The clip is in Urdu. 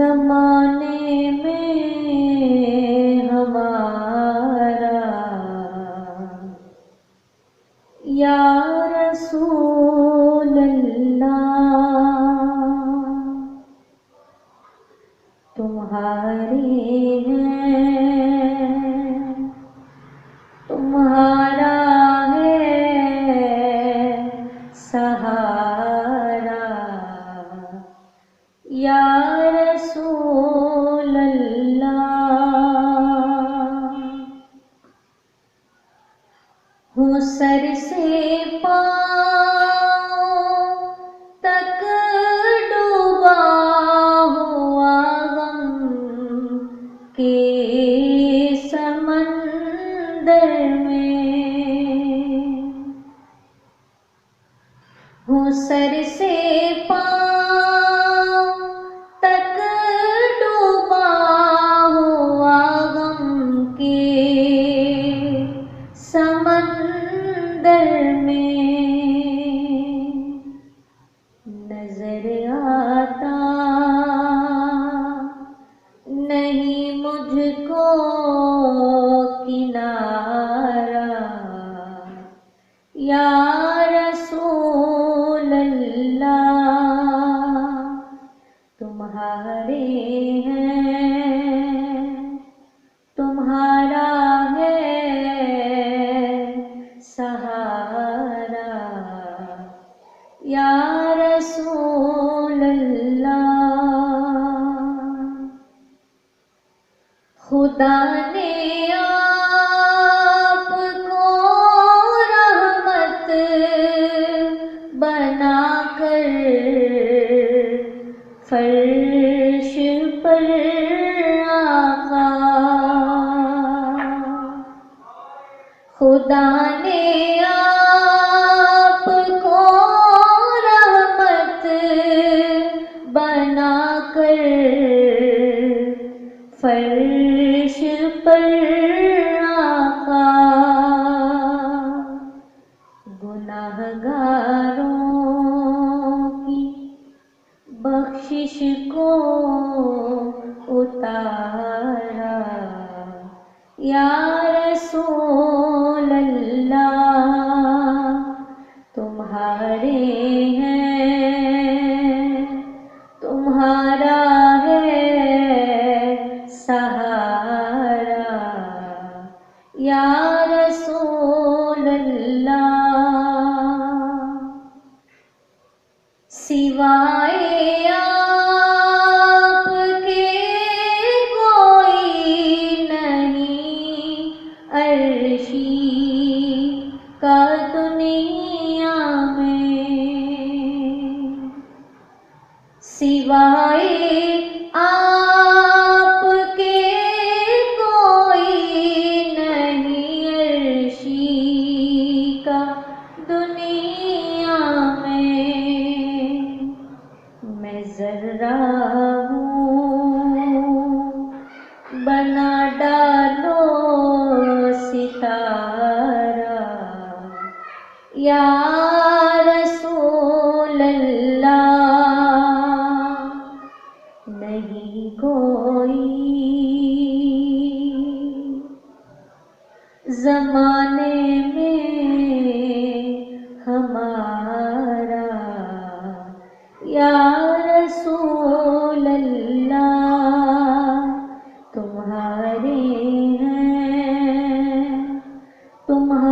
زمانے میں ہمارا یا رسول اللہ، تمہاری ہیں تمہارا ہے سہارا یا رسول اللہ، ہوں سر سے پاؤں تک ڈوبا ہوا غم کے سمندر میں، ہوں سر سے پاؤں تک ڈوبا ہوا غم کے سمندر میں، نظر آتا نہیں مجھ کو کنارہ یا رسول اللہ، تمہارے ہیں تمہارا ہے سہارا یا رسول اللہ، خدا نے آپ کو رحمت بنا کر فرش پر آقا، خدا نے آپ کو رحمت بنا کر فرش پر آقا، گناہگاروں کی بخشش کو اتارا یا رسول اللہ، تمہارے ہیں تمہارا ہے سہارا یا رسول اللہ، سوائے آپ کے کوئی نہیں عرشی کا دنیا میں، سوائے آپ کے کوئی نہیں عرشی کا دنیا میں، میں ذرہ ہوں بنا ڈالو ستارہ یا رسول اللہ، نہیں کوئی زمانے میں ہمارا یا رسول اللہ، تمہارے ہیں تمہارا